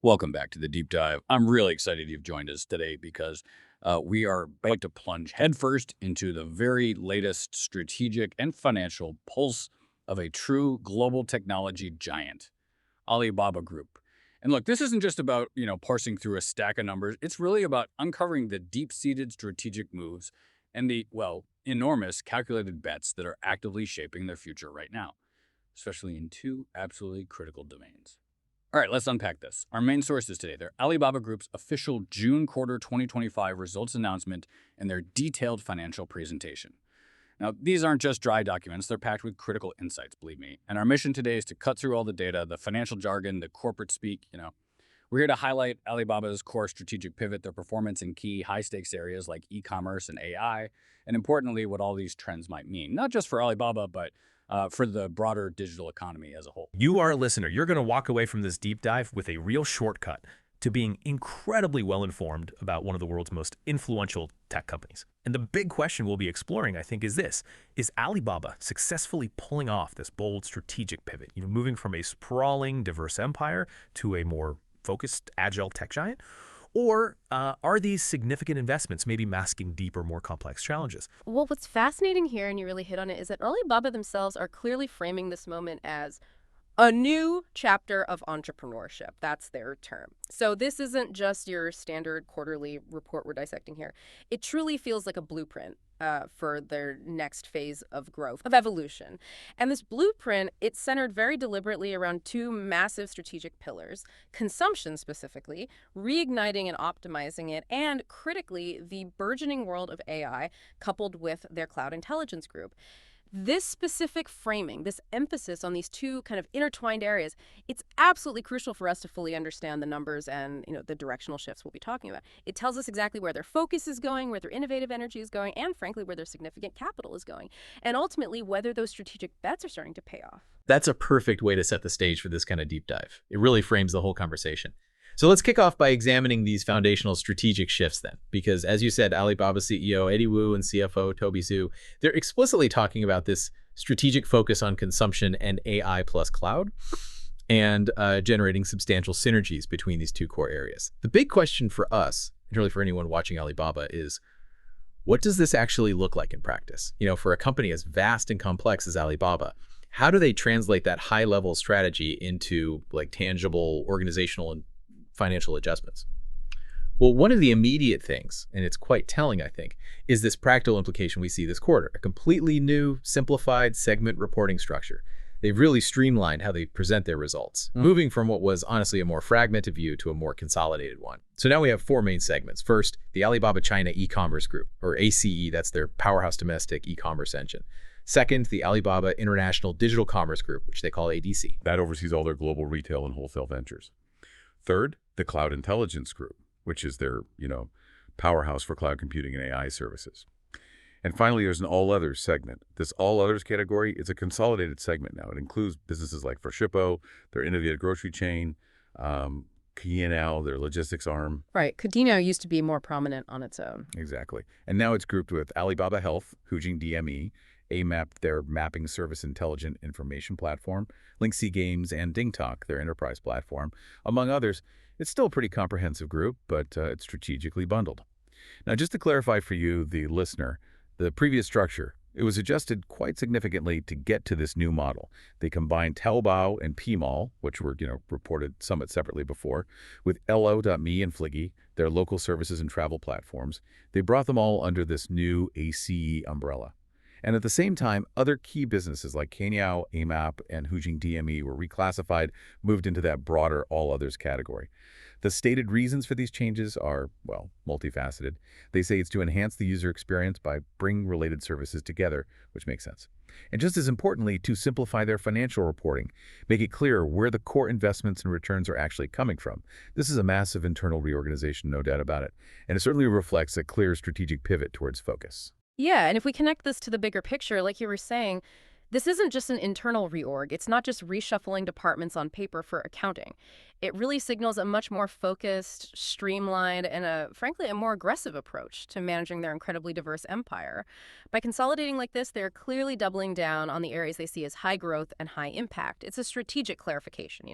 Welcome back to the deep dive. I'm really excited you've joined us today because we are about to plunge headfirst into the very latest strategic and financial pulse of a true global technology giant, Alibaba Group. And look, this isn't just about, parsing through a stack of numbers. It's really about uncovering the deep-seated strategic moves and the, enormous calculated bets that are actively shaping their future right now, especially in two absolutely critical domains. All right, let's unpack this. Our main sources today, they're Alibaba Group's official June quarter 2025 results announcement and their detailed financial presentation. Now, these aren't just dry documents, they're packed with critical insights, believe me. And our mission today is to cut through all the data, the financial jargon, the corporate speak. We're here to highlight Alibaba's core strategic pivot, their performance in key high-stakes areas like e-commerce and AI, and importantly, what all these trends might mean, not just for Alibaba, but for the broader digital economy as a whole. You, our listener, you're going to walk away from this deep dive with a real shortcut to being incredibly well-informed about one of the world's most influential tech companies. And the big question we'll be exploring, I think, is this. Is Alibaba successfully pulling off this bold strategic pivot, moving from a sprawling, diverse empire to a more focused, agile tech giant? Or are these significant investments maybe masking deeper, more complex challenges? Well, what's fascinating here, and you really hit on it, is that Alibaba themselves are clearly framing this moment as a new chapter of entrepreneurship. That's their term. So this isn't just your standard quarterly report we're dissecting here. It truly feels like a blueprint for their next phase of growth, of evolution. And this blueprint, it's centered very deliberately around two massive strategic pillars: consumption specifically, reigniting and optimizing it, and critically, the burgeoning world of AI coupled with their cloud intelligence group. This specific framing, this emphasis on these two kind of intertwined areas, it's absolutely crucial for us to fully understand the numbers and, the directional shifts we'll be talking about. It tells us exactly where their focus is going, where their innovative energy is going, and frankly, where their significant capital is going, and ultimately whether those strategic bets are starting to pay off. That's a perfect way to set the stage for this kind of deep dive. It really frames the whole conversation. So let's kick off by examining these foundational strategic shifts then, because as you said, Alibaba CEO Eddie Wu and CFO Toby Xu, they're explicitly talking about this strategic focus on consumption and AI plus cloud, and generating substantial synergies between these two core areas. The big question for us, and really for anyone watching Alibaba, is what does this actually look like in practice? For a company as vast and complex as Alibaba, how do they translate that high-level strategy into tangible organizational and financial adjustments? Well, one of the immediate things, and it's quite telling, I think, is this practical implication we see this quarter: a completely new, simplified segment reporting structure. They've really streamlined how they present their results, moving from what was honestly a more fragmented view to a more consolidated one. So now we have four main segments. First, the Alibaba China e-commerce group, or ACE, that's their powerhouse domestic e-commerce engine. Second, the Alibaba International Digital Commerce Group, which they call ADC. That oversees all their global retail and wholesale ventures. Third, the Cloud Intelligence Group, which is their, powerhouse for cloud computing and AI services. And finally, there's an All Others segment. This All Others category is a consolidated segment now. It includes businesses like Shippo, their innovative grocery chain, K&L, their logistics arm. Right. Cadino used to be more prominent on its own. Exactly. And now it's grouped with Alibaba Health, Hujing DME, AMAP, their mapping service intelligent information platform, Linksy Games, and DingTalk, their enterprise platform, among others. It's still a pretty comprehensive group, but it's strategically bundled. Now, just to clarify for you, the listener, the previous structure, it was adjusted quite significantly to get to this new model. They combined Taobao and Pmall, which were, reported somewhat separately before, with Lo.me and Fliggy, their local services and travel platforms. They brought them all under this new ACE umbrella. And at the same time, other key businesses like Kanyao, AMAP, and Hujing DME were reclassified, moved into that broader All Others category. The stated reasons for these changes are, multifaceted. They say it's to enhance the user experience by bringing related services together, which makes sense. And just as importantly, to simplify their financial reporting, make it clear where the core investments and returns are actually coming from. This is a massive internal reorganization, no doubt about it. And it certainly reflects a clear strategic pivot towards focus. Yeah, and if we connect this to the bigger picture, like you were saying, this isn't just an internal reorg. It's not just reshuffling departments on paper for accounting. It really signals a much more focused, streamlined, and frankly, a more aggressive approach to managing their incredibly diverse empire. By consolidating like this, they're clearly doubling down on the areas they see as high growth and high impact. It's a strategic clarification,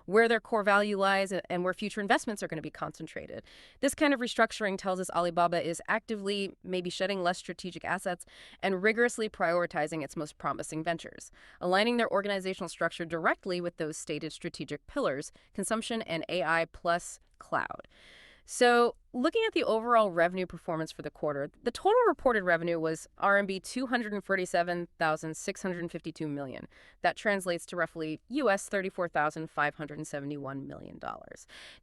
where their core value lies and where future investments are going to be concentrated. This kind of restructuring tells us Alibaba is actively maybe shedding less strategic assets and rigorously prioritizing its most promising ventures, aligning their organizational structure directly with those stated strategic pillars: consumption and AI plus cloud. So, looking at the overall revenue performance for the quarter, the total reported revenue was RMB 247,652 million. That translates to roughly US $34,571 million.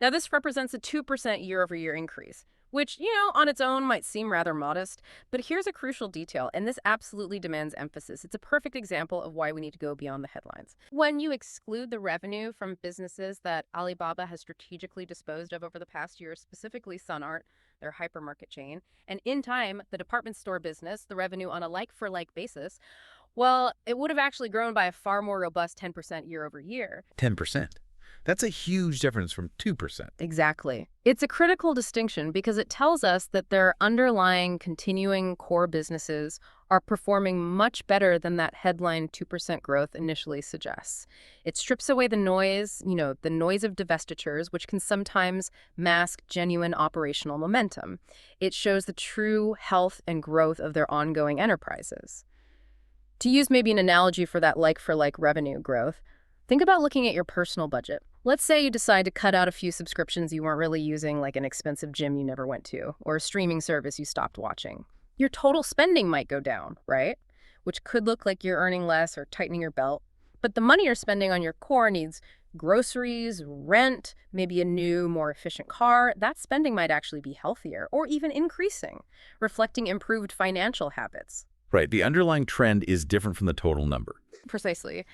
Now, this represents a 2% year-over-year increase, which, on its own might seem rather modest, but here's a crucial detail, and this absolutely demands emphasis. It's a perfect example of why we need to go beyond the headlines. When you exclude the revenue from businesses that Alibaba has strategically disposed of over the past year, specifically Sun Art, their hypermarket chain, and in time, the department store business, the revenue on a like-for-like basis, well, it would have actually grown by a far more robust 10% year over year. 10%. That's a huge difference from 2%. Exactly. It's a critical distinction because it tells us that their underlying continuing core businesses are performing much better than that headline 2% growth initially suggests. It strips away the noise, the noise of divestitures, which can sometimes mask genuine operational momentum. It shows the true health and growth of their ongoing enterprises. To use maybe an analogy for that like-for-like revenue growth, think about looking at your personal budget. Let's say you decide to cut out a few subscriptions you weren't really using, like an expensive gym you never went to, or a streaming service you stopped watching. Your total spending might go down, right? Which could look like you're earning less or tightening your belt. But the money you're spending on your core needs groceries, rent, maybe a new, more efficient car. That spending might actually be healthier or even increasing, reflecting improved financial habits. Right. The underlying trend is different from the total number. Precisely.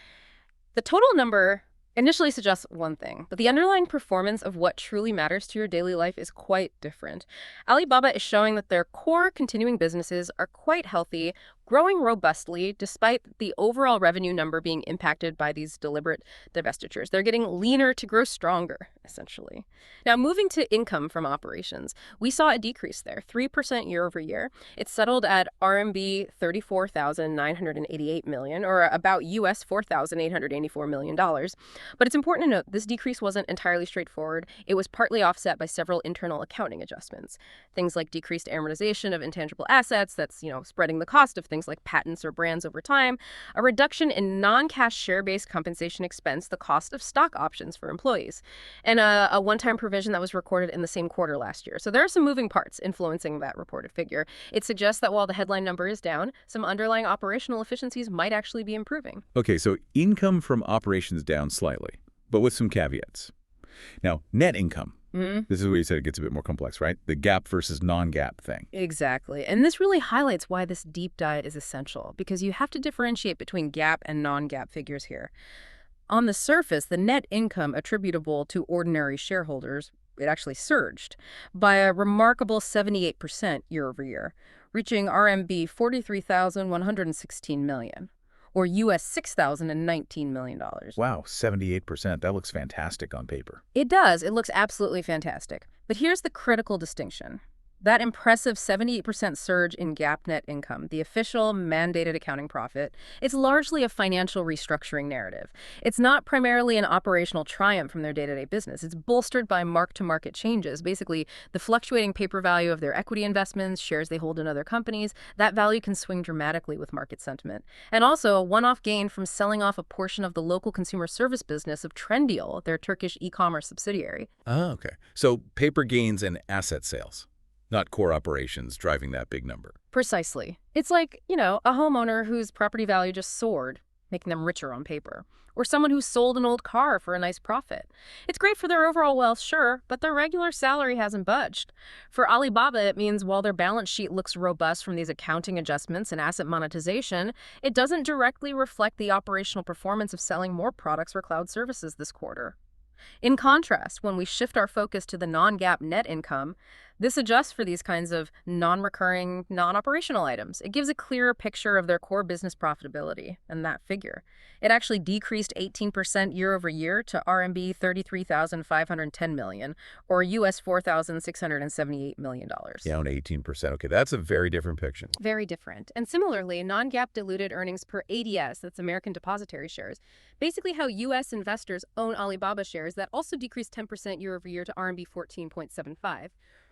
The total number initially suggests one thing, but the underlying performance of what truly matters to your daily life is quite different. Alibaba is showing that their core continuing businesses are quite healthy, growing robustly despite the overall revenue number being impacted by these deliberate divestitures. They're getting leaner to grow stronger, essentially. Now, moving to income from operations, we saw a decrease there, 3% year over year. It settled at RMB 34,988 million, or about US $4,884 million. But it's important to note this decrease wasn't entirely straightforward. It was partly offset by several internal accounting adjustments. Things like decreased amortization of intangible assets, that's, spreading the cost of things like patents or brands over time, a reduction in non-cash share-based compensation expense, the cost of stock options for employees, and a one-time provision that was recorded in the same quarter last year. So there are some moving parts influencing that reported figure. It suggests that while the headline number is down, some underlying operational efficiencies might actually be improving. Okay, so income from operations down slightly, but with some caveats. Now, net income. This is where you said it gets a bit more complex, right? The GAAP versus non-GAAP thing. Exactly. And this really highlights why this deep dive is essential, because you have to differentiate between GAAP and non-GAAP figures here. On the surface, the net income attributable to ordinary shareholders, it actually surged by a remarkable 78% year over year, reaching RMB 43,116 million. Or US $6,019 million. Wow, 78%. That looks fantastic on paper. It does. It looks absolutely fantastic. But here's the critical distinction. That impressive 78% surge in GAAP net income, the official mandated accounting profit, it's largely a financial restructuring narrative. It's not primarily an operational triumph from their day-to-day business. It's bolstered by mark-to-market changes, basically the fluctuating paper value of their equity investments, shares they hold in other companies. That value can swing dramatically with market sentiment. And also a one-off gain from selling off a portion of the local consumer service business of Trendyol, their Turkish e-commerce subsidiary. Oh, okay. So paper gains and asset sales, not core operations driving that big number. Precisely. It's like, a homeowner whose property value just soared, making them richer on paper. Or someone who sold an old car for a nice profit. It's great for their overall wealth, sure, but their regular salary hasn't budged. For Alibaba, it means while their balance sheet looks robust from these accounting adjustments and asset monetization, it doesn't directly reflect the operational performance of selling more products or cloud services this quarter. In contrast, when we shift our focus to the non-GAAP net income, This adjusts for these kinds of non-recurring, non-operational items. It gives a clearer picture of their core business profitability and that figure. It actually decreased 18% year over year to RMB 33,510 million, or US $4,678 million. Down 18%. Okay, that's a very different picture. Very different. And similarly, non-GAAP diluted earnings per ADS, that's American Depository Shares, basically how U.S. investors own Alibaba shares, that also decreased 10% year over year to RMB 14.75,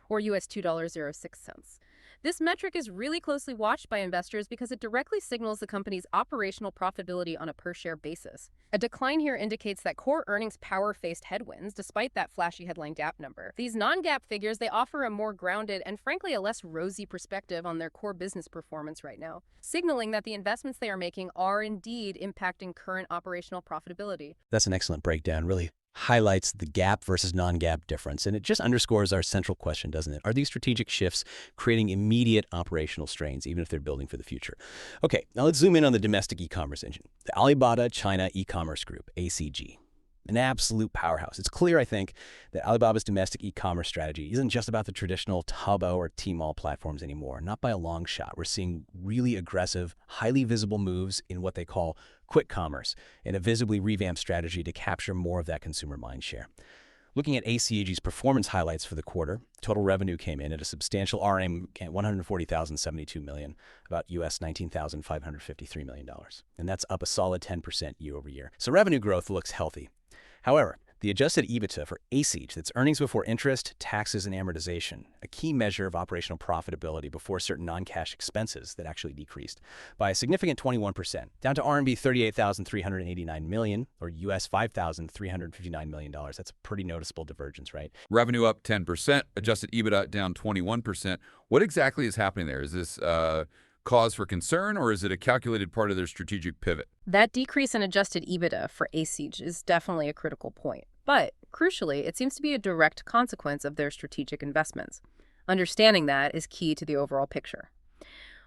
or US $2.06. This metric is really closely watched by investors because it directly signals the company's operational profitability on a per-share basis. A decline here indicates that core earnings power faced headwinds, despite that flashy headline GAAP number. These non-GAAP figures, they offer a more grounded and frankly a less rosy perspective on their core business performance right now, signaling that the investments they are making are indeed impacting current operational profitability. That's an excellent breakdown, really highlights the GAAP versus non-GAAP difference. And it just underscores our central question, doesn't it? Are these strategic shifts creating immediate operational strains, even if they're building for the future? Okay, now let's zoom in on the domestic e-commerce engine, the Alibaba China E-commerce Group, ACG. An absolute powerhouse. It's clear, I think, that Alibaba's domestic e-commerce strategy isn't just about the traditional Taobao or Tmall platforms anymore, not by a long shot. We're seeing really aggressive, highly visible moves in what they call quick commerce, and a visibly revamped strategy to capture more of that consumer mind share. Looking at ACG's performance highlights for the quarter, total revenue came in at a substantial RM at $140,072 million, about US $19,553 million. And that's up a solid 10% year over year. So revenue growth looks healthy. However, the adjusted EBITDA for ACG, that's earnings before interest, taxes, and amortization, a key measure of operational profitability before certain non-cash expenses that actually decreased by a significant 21%, down to RMB 38,389 million, or US $5,359 million. That's a pretty noticeable divergence, right? Revenue up 10%, adjusted EBITDA down 21%. What exactly is happening there? Is this cause for concern, or is it a calculated part of their strategic pivot? That decrease in adjusted EBITDA for ACG is definitely a critical point. But, crucially, it seems to be a direct consequence of their strategic investments. Understanding that is key to the overall picture.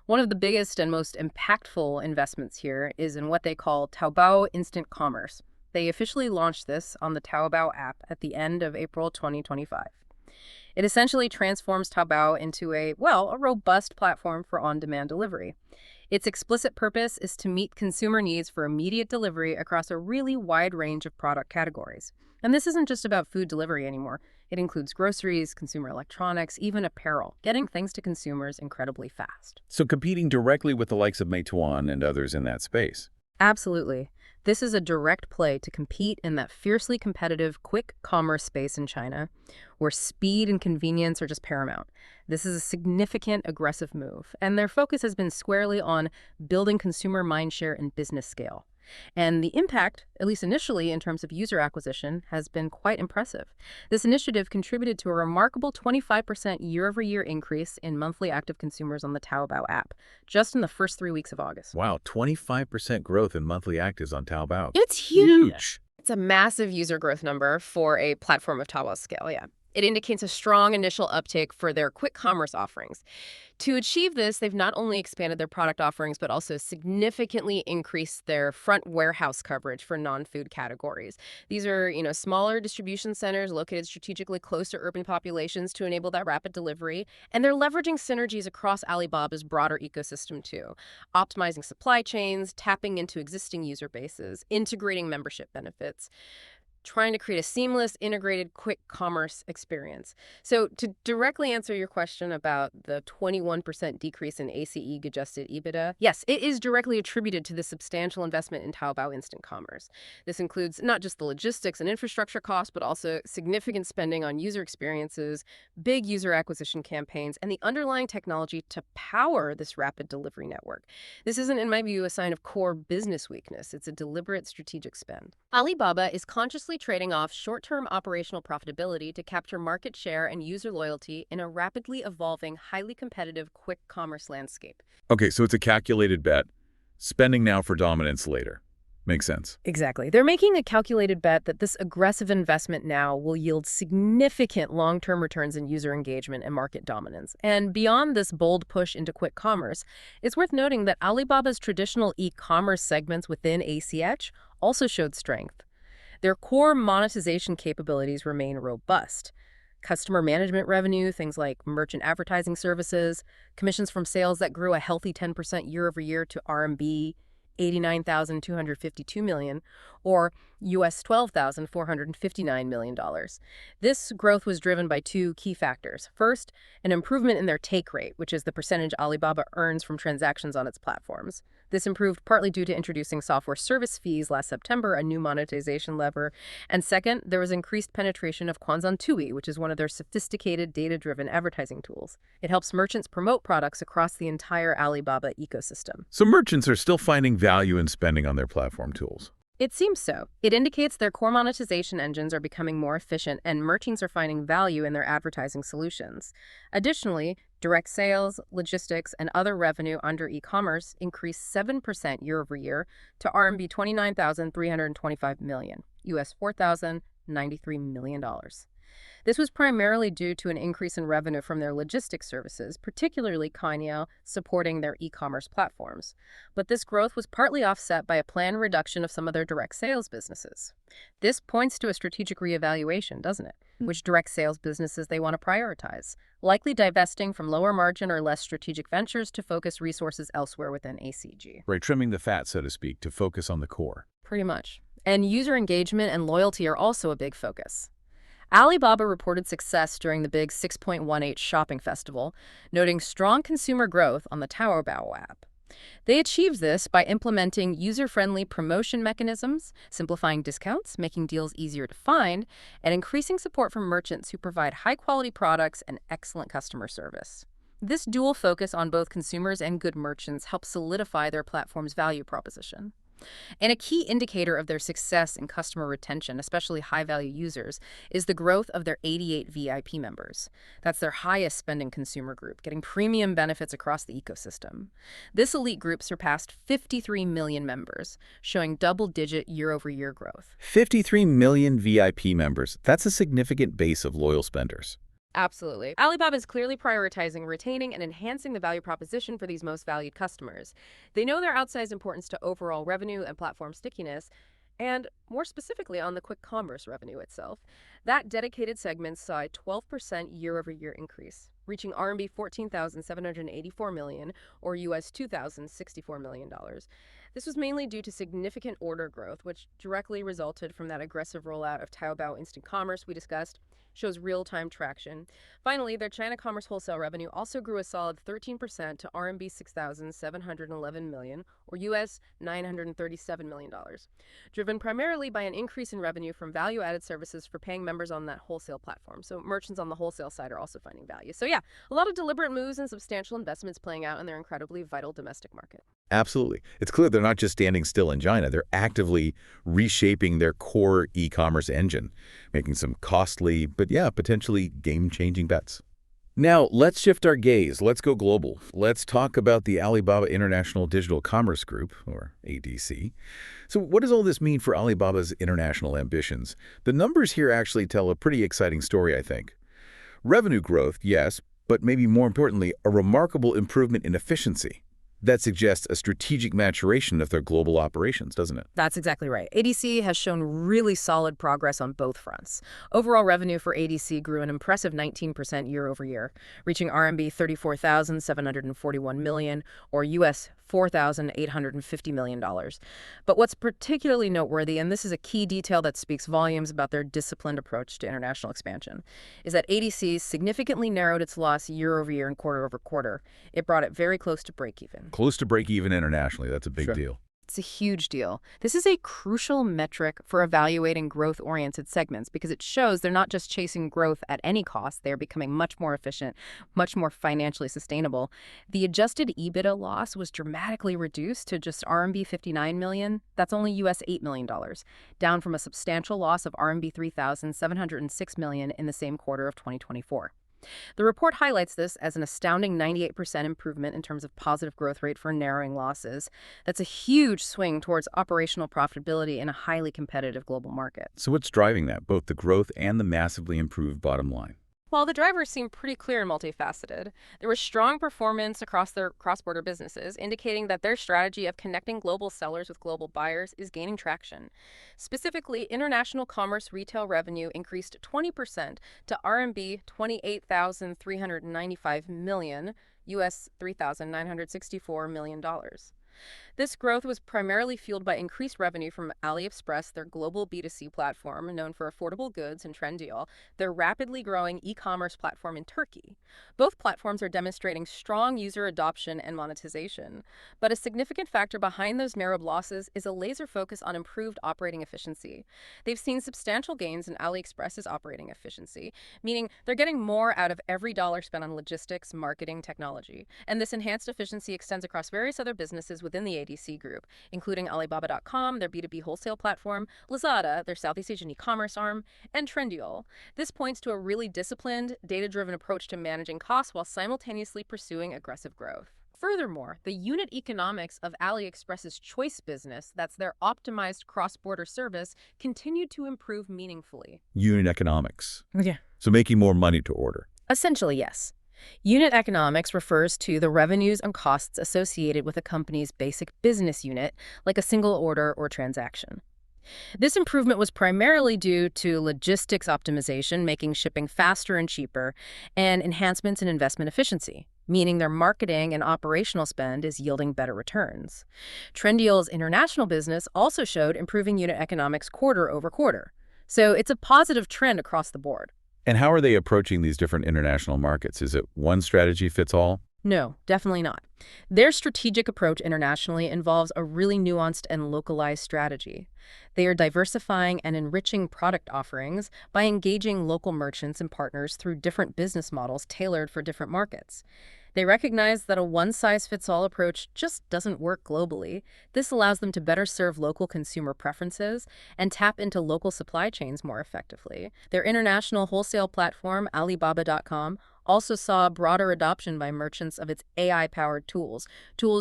One of the biggest and most impactful investments here is in what they call Taobao Instant Commerce. They officially launched this on the Taobao app at the end of April 2025. It essentially transforms Taobao into a robust platform for on-demand delivery. Its explicit purpose is to meet consumer needs for immediate delivery across a really wide range of product categories. And this isn't just about food delivery anymore. It includes groceries, consumer electronics, even apparel, getting things to consumers incredibly fast. So competing directly with the likes of Meituan and others in that space. Absolutely. This is a direct play to compete in that fiercely competitive quick commerce space in China, where speed and convenience are just paramount. This is a significant, aggressive move, and their focus has been squarely on building consumer mindshare and business scale. And the impact, at least initially in terms of user acquisition, has been quite impressive. This initiative contributed to a remarkable 25% year-over-year increase in monthly active consumers on the Taobao app, just in the first 3 weeks of August. Wow, 25% growth in monthly actives on Taobao. It's huge! It's a massive user growth number for a platform of Taobao's scale, yeah. It indicates a strong initial uptake for their quick commerce offerings. To achieve this, they've not only expanded their product offerings, but also significantly increased their front warehouse coverage for non-food categories. These are, smaller distribution centers located strategically close to urban populations to enable that rapid delivery. And they're leveraging synergies across Alibaba's broader ecosystem too, optimizing supply chains, tapping into existing user bases, integrating membership benefits, trying to create a seamless, integrated, quick commerce experience. So to directly answer your question about the 21% decrease in ACE adjusted EBITDA, yes, it is directly attributed to the substantial investment in Taobao Instant Commerce. This includes not just the logistics and infrastructure costs, but also significant spending on user experiences, big user acquisition campaigns, and the underlying technology to power this rapid delivery network. This isn't, in my view, a sign of core business weakness. It's a deliberate strategic spend. Alibaba is consciously trading off short-term operational profitability to capture market share and user loyalty in a rapidly evolving, highly competitive quick commerce landscape. Okay, so it's a calculated bet. Spending now for dominance later. Makes sense. Exactly. They're making a calculated bet that this aggressive investment now will yield significant long-term returns in user engagement and market dominance. And beyond this bold push into quick commerce, it's worth noting that Alibaba's traditional e-commerce segments within ACH also showed strength. Their core monetization capabilities remain robust. Customer management revenue, things like merchant advertising services, commissions from sales that grew a healthy 10% year over year to RMB 89,252 million, or US $12,459 million. This growth was driven by two key factors. First, an improvement in their take rate, which is the percentage Alibaba earns from transactions on its platforms. This improved partly due to introducing software service fees last September, a new monetization lever. And second, there was increased penetration of Tui, which is one of their sophisticated data-driven advertising tools. It helps merchants promote products across the entire Alibaba ecosystem. So merchants are still finding value in spending on their platform tools. It seems so. It indicates their core monetization engines are becoming more efficient and merchants are finding value in their advertising solutions. Additionally, direct sales, logistics, and other revenue under e-commerce increased 7% year over year to RMB 29,325 million, US $4,093 million. This was primarily due to an increase in revenue from their logistics services, particularly Cainiao supporting their e-commerce platforms. But this growth was partly offset by a planned reduction of some of their direct sales businesses. This points to a strategic reevaluation, doesn't it? Which direct sales businesses they want to prioritize, likely divesting from lower margin or less strategic ventures to focus resources elsewhere within ACG. Right, trimming the fat, so to speak, to focus on the core. Pretty much. And user engagement and loyalty are also a big focus. Alibaba reported success during the big 6.18 shopping festival, noting strong consumer growth on the Taobao app. They achieved this by implementing user-friendly promotion mechanisms, simplifying discounts, making deals easier to find, and increasing support from merchants who provide high-quality products and excellent customer service. This dual focus on both consumers and good merchants helps solidify their platform's value proposition. And a key indicator of their success in customer retention, especially high-value users, is the growth of their 88 VIP members. That's their highest spending consumer group, getting premium benefits across the ecosystem. This elite group surpassed 53 million members, showing double-digit year-over-year growth. 53 million VIP members. That's a significant base of loyal spenders. Absolutely. Alibaba is clearly prioritizing retaining and enhancing the value proposition for these most valued customers. They know their outsized importance to overall revenue and platform stickiness, and more specifically on the quick commerce revenue itself. That dedicated segment saw a 12% year-over-year increase, reaching RMB 14,784 million, or US $2,064 million. This was mainly due to significant order growth, which directly resulted from that aggressive rollout of Taobao Instant Commerce we discussed, shows real-time traction. Finally, their China commerce wholesale revenue also grew a solid 13% to RMB 6,711 million, or US $937 million, driven primarily by an increase in revenue from value-added services for paying members on that wholesale platform. So merchants on the wholesale side are also finding value. So yeah, a lot of deliberate moves and substantial investments playing out in their incredibly vital domestic market. Absolutely. It's clear they're not just standing still in China. They're actively reshaping their core e-commerce engine, making some costly, but yeah, potentially game-changing bets. Now, let's shift our gaze. Let's go global. Let's talk about the Alibaba International Digital Commerce Group, or ADC. So what does all this mean for Alibaba's international ambitions? The numbers here actually tell a pretty exciting story, I think. Revenue growth, yes, but maybe more importantly, a remarkable improvement in efficiency. That suggests a strategic maturation of their global operations, doesn't it? That's exactly right. ADC has shown really solid progress on both fronts. Overall revenue for ADC grew an impressive 19% year over year, reaching RMB 34,741 million, or US $4,850 million. But what's particularly noteworthy, and this is a key detail that speaks volumes about their disciplined approach to international expansion, is that ADC significantly narrowed its loss year over year and quarter over quarter. It brought it very close to break-even. Close to break even internationally. That's a big deal. It's a huge deal. This is a crucial metric for evaluating growth-oriented segments because it shows they're not just chasing growth at any cost. They're becoming much more efficient, much more financially sustainable. The adjusted EBITDA loss was dramatically reduced to just RMB 59 million. That's only US $8 million, down from a substantial loss of RMB 3,706 million in the same quarter of 2024. The report highlights this as an astounding 98% improvement in terms of positive growth rate for narrowing losses. That's a huge swing towards operational profitability in a highly competitive global market. So what's driving that, both the growth and the massively improved bottom line? While the drivers seem pretty clear and multifaceted, there was strong performance across their cross-border businesses, indicating that their strategy of connecting global sellers with global buyers is gaining traction. Specifically, international commerce retail revenue increased 20% to RMB 28,395 million, US $3,964 million. This growth was primarily fueled by increased revenue from AliExpress, their global B2C platform known for affordable goods, and Trendyol, their rapidly growing e-commerce platform in Turkey. Both platforms are demonstrating strong user adoption and monetization. But a significant factor behind those narrowed losses is a laser focus on improved operating efficiency. They've seen substantial gains in AliExpress's operating efficiency, meaning they're getting more out of every dollar spent on logistics, marketing, technology. And this enhanced efficiency extends across various other businesses within the ADC group, including Alibaba.com, their B2B wholesale platform, Lazada, their Southeast Asian e-commerce arm, and Trendyol. This points to a really disciplined, data-driven approach to managing costs while simultaneously pursuing aggressive growth. Furthermore, the unit economics of AliExpress's choice business, that's their optimized cross-border service, continued to improve meaningfully. Unit economics. Yeah. So making more money to order. Essentially, yes. Unit economics refers to the revenues and costs associated with a company's basic business unit, like a single order or transaction. This improvement was primarily due to logistics optimization, making shipping faster and cheaper, and enhancements in investment efficiency, meaning their marketing and operational spend is yielding better returns. Trendyol's international business also showed improving unit economics quarter over quarter. So it's a positive trend across the board. And how are they approaching these different international markets? Is it one strategy fits all? No, definitely not. Their strategic approach internationally involves a really nuanced and localized strategy. They are diversifying and enriching product offerings by engaging local merchants and partners through different business models tailored for different markets. They recognize that a one-size-fits-all approach just doesn't work globally. This allows them to better serve local consumer preferences and tap into local supply chains more effectively. Their international wholesale platform, Alibaba.com, also saw broader adoption by merchants of its AI-powered tools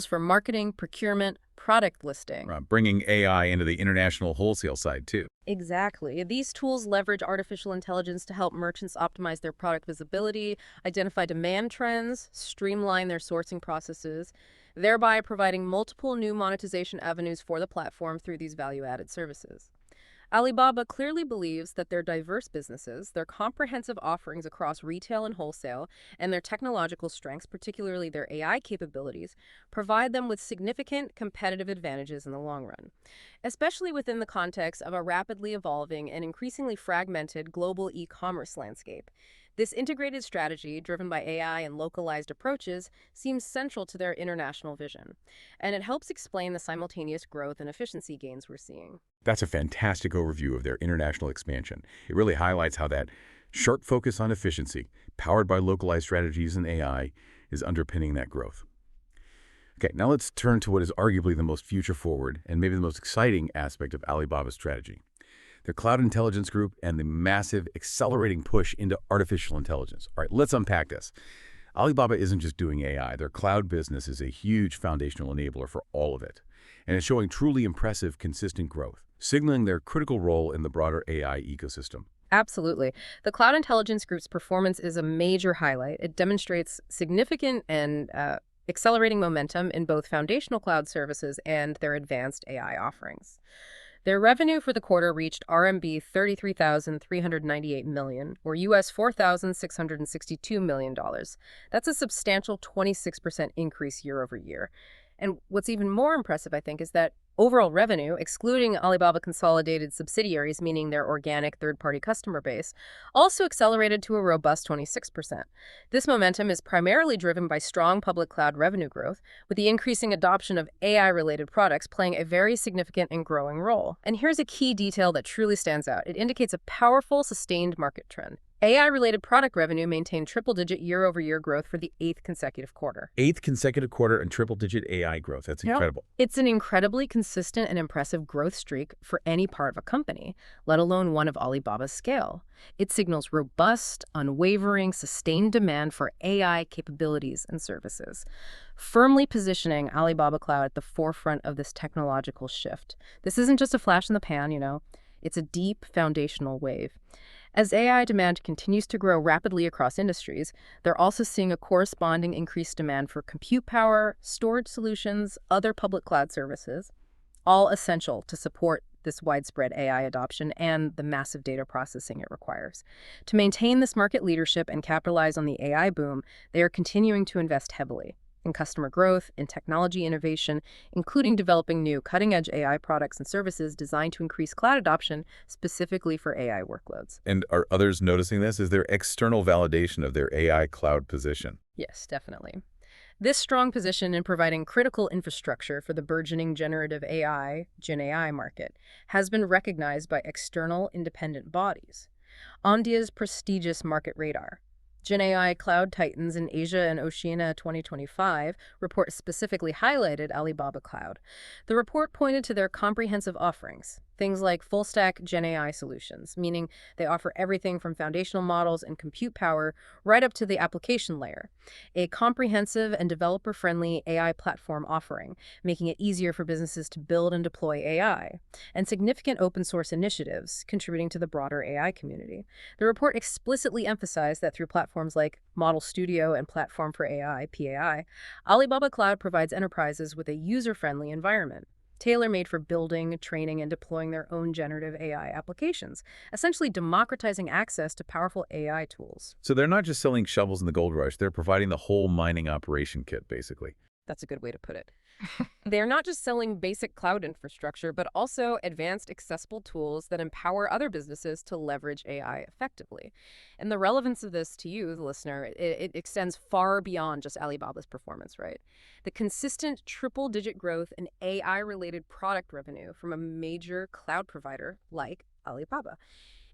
for marketing, procurement, product listing. Bringing AI into the international wholesale side, too. Exactly. These tools leverage artificial intelligence to help merchants optimize their product visibility, identify demand trends, streamline their sourcing processes, thereby providing multiple new monetization avenues for the platform through these value-added services. Alibaba clearly believes that their diverse businesses, their comprehensive offerings across retail and wholesale, and their technological strengths, particularly their AI capabilities, provide them with significant competitive advantages in the long run, especially within the context of a rapidly evolving and increasingly fragmented global e-commerce landscape. This integrated strategy, driven by AI and localized approaches, seems central to their international vision, and it helps explain the simultaneous growth and efficiency gains we're seeing. That's a fantastic overview of their international expansion. It really highlights how that sharp focus on efficiency, powered by localized strategies and AI, is underpinning that growth. Okay, now let's turn to what is arguably the most future-forward and maybe the most exciting aspect of Alibaba's strategy: their cloud intelligence group and the massive accelerating push into artificial intelligence. All right, let's unpack this. Alibaba isn't just doing AI. Their cloud business is a huge foundational enabler for all of it. And it's showing truly impressive, consistent growth, signaling their critical role in the broader AI ecosystem. Absolutely. The Cloud Intelligence Group's performance is a major highlight. It demonstrates significant and accelerating momentum in both foundational cloud services and their advanced AI offerings. Their revenue for the quarter reached RMB 33,398 million, or US $4,662 million. That's a substantial 26% increase year over year. And what's even more impressive, I think, is that overall revenue, excluding Alibaba consolidated subsidiaries, meaning their organic third-party customer base, also accelerated to a robust 26%. This momentum is primarily driven by strong public cloud revenue growth, with the increasing adoption of AI-related products playing a very significant and growing role. And here's a key detail that truly stands out. It indicates a powerful, sustained market trend. AI-related product revenue maintained triple-digit year-over-year growth for the 8th consecutive quarter. 8th consecutive quarter and triple-digit AI growth. That's incredible. It's an incredibly consistent and impressive growth streak for any part of a company, let alone one of Alibaba's scale. It signals robust, unwavering, sustained demand for AI capabilities and services, firmly positioning Alibaba Cloud at the forefront of this technological shift. This isn't just a flash in the pan, It's a deep foundational wave. As AI demand continues to grow rapidly across industries, they're also seeing a corresponding increased demand for compute power, storage solutions, other public cloud services, all essential to support this widespread AI adoption and the massive data processing it requires. To maintain this market leadership and capitalize on the AI boom, they are continuing to invest heavily in customer growth, in technology innovation, including developing new cutting-edge AI products and services designed to increase cloud adoption specifically for AI workloads. And are others noticing this? Is there external validation of their AI cloud position? Yes, definitely. This strong position in providing critical infrastructure for the burgeoning generative AI, Gen AI market, has been recognized by external independent bodies. Omdia's prestigious Market Radar, Gen AI Cloud Titans in Asia and Oceania 2025 report specifically highlighted Alibaba Cloud. The report pointed to their comprehensive offerings, things like full-stack Gen AI solutions, meaning they offer everything from foundational models and compute power right up to the application layer, a comprehensive and developer-friendly AI platform offering, making it easier for businesses to build and deploy AI, and significant open-source initiatives contributing to the broader AI community. The report explicitly emphasized that through platforms like Model Studio and Platform for AI, PAI, Alibaba Cloud provides enterprises with a user-friendly environment, tailor-made for building, training, and deploying their own generative AI applications, essentially democratizing access to powerful AI tools. So they're not just selling shovels in the gold rush, they're providing the whole mining operation kit, basically. That's a good way to put it. They're not just selling basic cloud infrastructure, but also advanced accessible tools that empower other businesses to leverage AI effectively. And the relevance of this to you, the listener, it extends far beyond just Alibaba's performance, right? The consistent triple-digit growth in AI-related product revenue from a major cloud provider like Alibaba.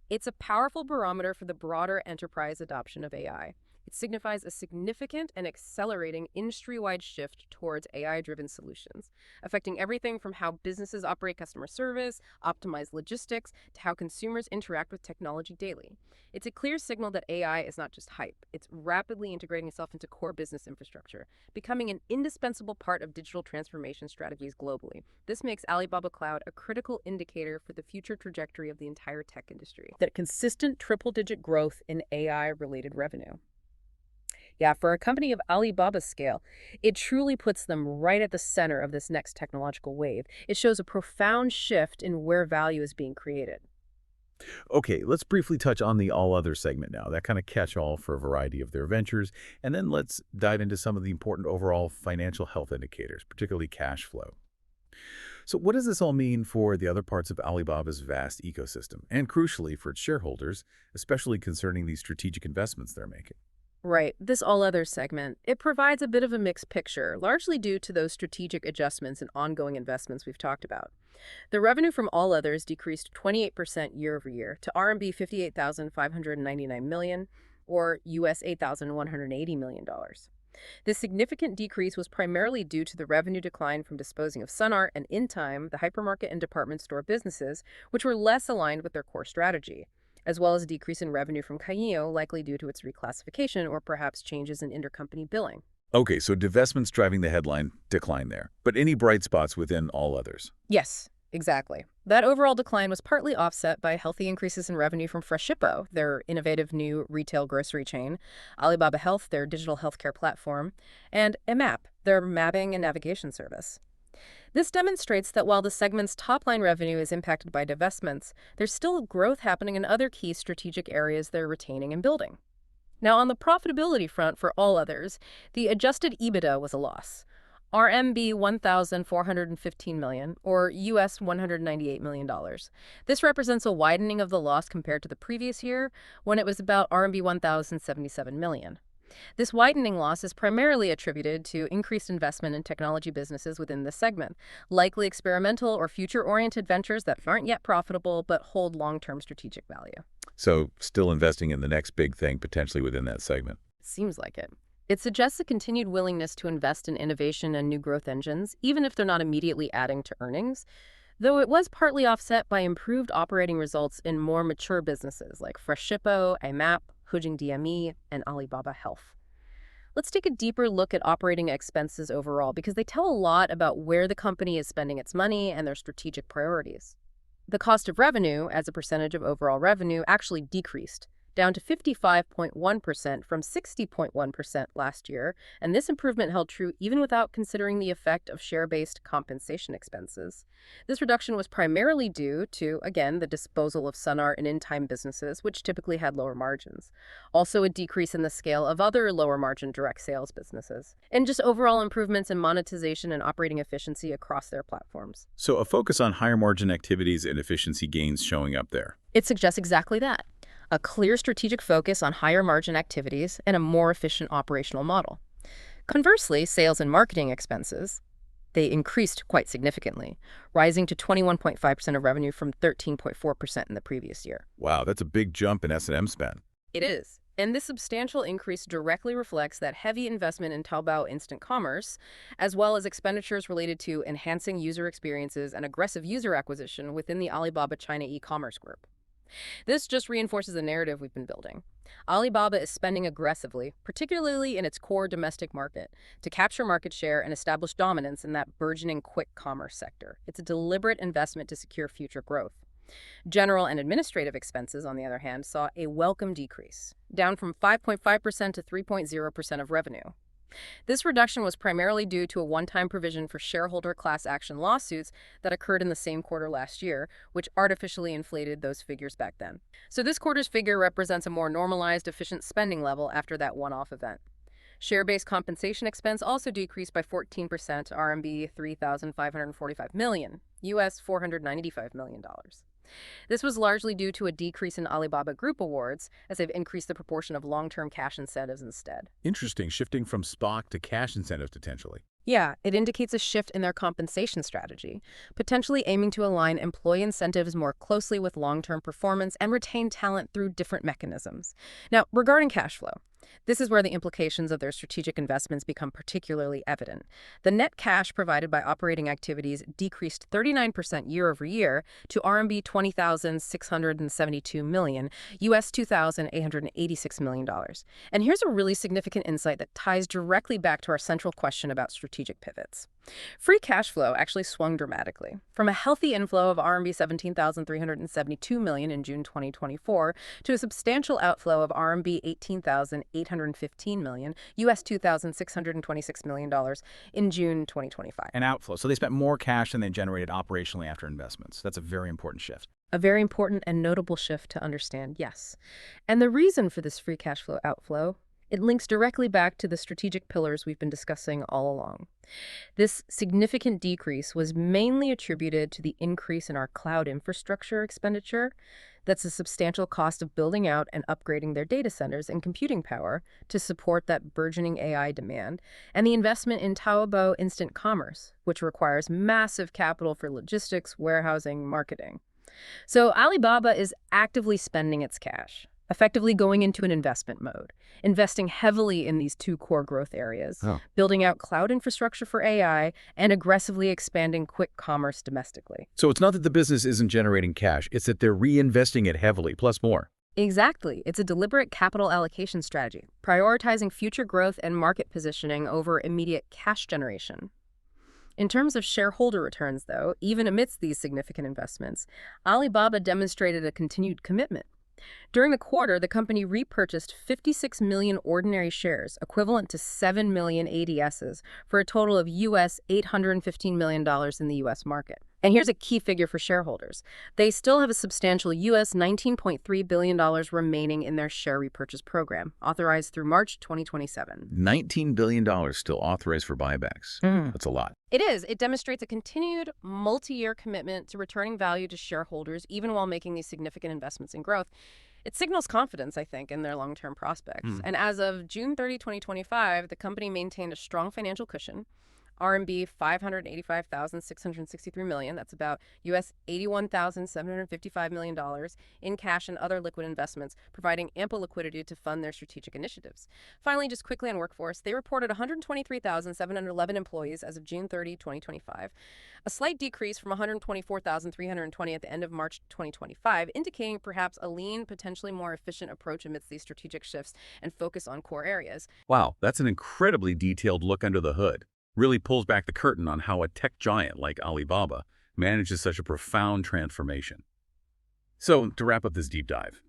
It's a powerful barometer for the broader enterprise adoption of AI. It signifies a significant and accelerating industry-wide shift towards AI-driven solutions, affecting everything from how businesses operate customer service, optimize logistics, to how consumers interact with technology daily. It's a clear signal that AI is not just hype. It's rapidly integrating itself into core business infrastructure, becoming an indispensable part of digital transformation strategies globally. This makes Alibaba Cloud a critical indicator for the future trajectory of the entire tech industry. That consistent triple-digit growth in AI-related revenue. Yeah, for a company of Alibaba's scale, it truly puts them right at the center of this next technological wave. It shows a profound shift in where value is being created. Okay, let's briefly touch on the all other segment now, that kind of catch-all for a variety of their ventures, and then let's dive into some of the important overall financial health indicators, particularly cash flow. So what does this all mean for the other parts of Alibaba's vast ecosystem, and crucially for its shareholders, especially concerning these strategic investments they're making? Right, this all other segment, it provides a bit of a mixed picture, largely due to those strategic adjustments and ongoing investments we've talked about. The revenue from all others decreased 28% year over year to RMB 58,599 million, or US $8,180 million. This significant decrease was primarily due to the revenue decline from disposing of SunArt and InTime, the hypermarket and department store businesses, which were less aligned with their core strategy, as well as a decrease in revenue from Caio, likely due to its reclassification or perhaps changes in intercompany billing. Okay, so divestments driving the headline decline there, but any bright spots within all others? Yes, exactly. That overall decline was partly offset by healthy increases in revenue from Freshippo, their innovative new retail grocery chain, Alibaba Health, their digital healthcare platform, and Emap, their mapping and navigation service. This demonstrates that while the segment's top-line revenue is impacted by divestments, there's still growth happening in other key strategic areas they're retaining and building. Now, on the profitability front for all others, the adjusted EBITDA was a loss. RMB 1,415 million, or US $198 million. This represents a widening of the loss compared to the previous year, when it was about RMB 1,077 million. This widening loss is primarily attributed to increased investment in technology businesses within this segment, likely experimental or future-oriented ventures that aren't yet profitable but hold long-term strategic value. So still investing in the next big thing potentially within that segment. Seems like it. It suggests a continued willingness to invest in innovation and new growth engines, even if they're not immediately adding to earnings, though it was partly offset by improved operating results in more mature businesses like Freshippo, Emap, Hujing DME, and Alibaba Health. Let's take a deeper look at operating expenses overall because they tell a lot about where the company is spending its money and their strategic priorities. The cost of revenue as a percentage of overall revenue actually decreased, down to 55.1% from 60.1% last year, and this improvement held true even without considering the effect of share-based compensation expenses. This reduction was primarily due to, again, the disposal of SunArt and In-Time businesses, which typically had lower margins. Also, a decrease in the scale of other lower-margin direct sales businesses, and just overall improvements in monetization and operating efficiency across their platforms. So a focus on higher margin activities and efficiency gains showing up there. It suggests exactly that. A clear strategic focus on higher margin activities and a more efficient operational model. Conversely, sales and marketing expenses, they increased quite significantly, rising to 21.5% of revenue from 13.4% in the previous year. Wow, that's a big jump in S&M spend. It is. And this substantial increase directly reflects that heavy investment in Taobao instant commerce, as well as expenditures related to enhancing user experiences and aggressive user acquisition within the Alibaba China e-commerce group. This just reinforces the narrative we've been building. Alibaba is spending aggressively, particularly in its core domestic market, to capture market share and establish dominance in that burgeoning quick commerce sector. It's a deliberate investment to secure future growth. General and administrative expenses, on the other hand, saw a welcome decrease, down from 5.5% to 3.0% of revenue. This reduction was primarily due to a one-time provision for shareholder class action lawsuits that occurred in the same quarter last year, which artificially inflated those figures back then. So this quarter's figure represents a more normalized, efficient spending level after that one-off event. Share-based compensation expense also decreased by 14% to RMB 3,545 million, US $495 million. This was largely due to a decrease in Alibaba Group awards, as they've increased the proportion of long-term cash incentives instead. Interesting, shifting from stock to cash incentives potentially. Yeah, it indicates a shift in their compensation strategy, potentially aiming to align employee incentives more closely with long-term performance and retain talent through different mechanisms. Now, regarding cash flow, this is where the implications of their strategic investments become particularly evident. The net cash provided by operating activities decreased 39% year over year to RMB 20,672 million, US $2,886 million. And here's a really significant insight that ties directly back to our central question about strategic pivots. Free cash flow actually swung dramatically, from a healthy inflow of RMB 17,372 million in June 2024 to a substantial outflow of RMB 18,815 million, US $2,626 million in June 2025. An outflow. So they spent more cash than they generated operationally after investments. That's a very important shift. A very important and notable shift to understand, yes. And the reason for this free cash flow outflow, it links directly back to the strategic pillars we've been discussing all along. This significant decrease was mainly attributed to the increase in our cloud infrastructure expenditure. That's a substantial cost of building out and upgrading their data centers and computing power to support that burgeoning AI demand, and the investment in Taobao instant commerce, which requires massive capital for logistics, warehousing, marketing. So Alibaba is actively spending its cash, effectively going into an investment mode, investing heavily in these two core growth areas, building out cloud infrastructure for AI, and aggressively expanding quick commerce domestically. So it's not that the business isn't generating cash, it's that they're reinvesting it heavily, plus more. Exactly. It's a deliberate capital allocation strategy, prioritizing future growth and market positioning over immediate cash generation. In terms of shareholder returns, though, even amidst these significant investments, Alibaba demonstrated a continued commitment. During the quarter, the company repurchased 56 million ordinary shares, equivalent to 7 million ADSs, for a total of US $815 million in the US market. And here's a key figure for shareholders. They still have a substantial US $19.3 billion remaining in their share repurchase program, authorized through March 2027. $19 billion still authorized for buybacks. That's a lot. It is. It demonstrates a continued multi-year commitment to returning value to shareholders, even while making these significant investments in growth. It signals confidence, I think, in their long-term prospects. And as of June 30, 2025, the company maintained a strong financial cushion, RMB 585,663 million, that's about US $81,755 million in cash and other liquid investments, providing ample liquidity to fund their strategic initiatives. Finally, just quickly on workforce, they reported 123,711 employees as of June 30, 2025, a slight decrease from 124,320 at the end of March 2025, indicating perhaps a lean, potentially more efficient approach amidst these strategic shifts and focus on core areas. Wow, that's an incredibly detailed look under the hood. Really pulls back the curtain on how a tech giant like Alibaba manages such a profound transformation. So, to wrap up this deep dive,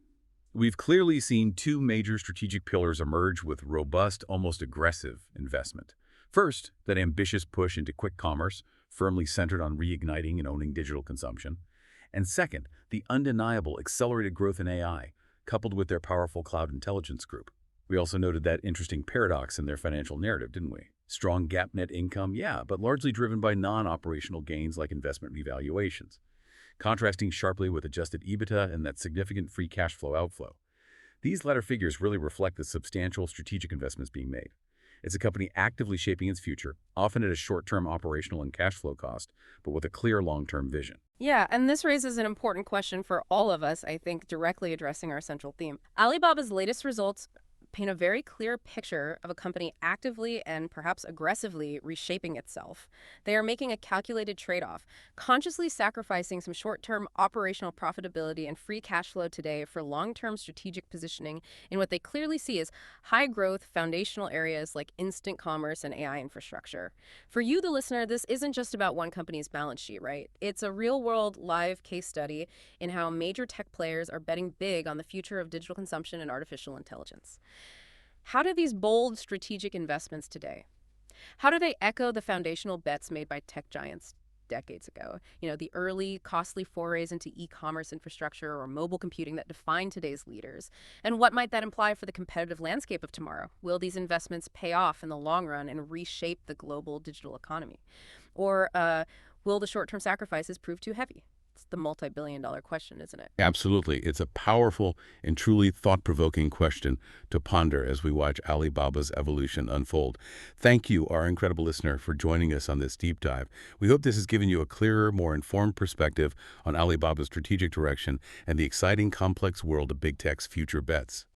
we've clearly seen two major strategic pillars emerge with robust, almost aggressive investment. First, that ambitious push into quick commerce, firmly centered on reigniting and owning digital consumption. And second, the undeniable accelerated growth in AI, coupled with their powerful cloud intelligence group. We also noted that interesting paradox in their financial narrative, didn't we? Strong GAAP net income, yeah, but largely driven by non-operational gains like investment revaluations, contrasting sharply with adjusted EBITDA and that significant free cash flow outflow. These latter figures really reflect the substantial strategic investments being made. It's a company actively shaping its future, often at a short-term operational and cash flow cost, but with a clear long-term vision. Yeah, and this raises an important question for all of us, I think, directly addressing our central theme. Alibaba's latest results paint a very clear picture of a company actively and perhaps aggressively reshaping itself. They are making a calculated trade-off, consciously sacrificing some short-term operational profitability and free cash flow today for long-term strategic positioning in what they clearly see as high-growth foundational areas like instant commerce and AI infrastructure. For you, the listener, this isn't just about one company's balance sheet, right? It's a real-world live case study in how major tech players are betting big on the future of digital consumption and artificial intelligence. How do these bold strategic investments today, how do they echo the foundational bets made by tech giants decades ago? The early, costly forays into e-commerce infrastructure or mobile computing that define today's leaders. And what might that imply for the competitive landscape of tomorrow? Will these investments pay off in the long run and reshape the global digital economy? Or will the short-term sacrifices prove too heavy? It's the multi-billion-dollar question, isn't it? Absolutely. It's a powerful and truly thought-provoking question to ponder as we watch Alibaba's evolution unfold. Thank you, our incredible listener, for joining us on this deep dive. We hope this has given you a clearer, more informed perspective on Alibaba's strategic direction and the exciting, complex world of big tech's future bets.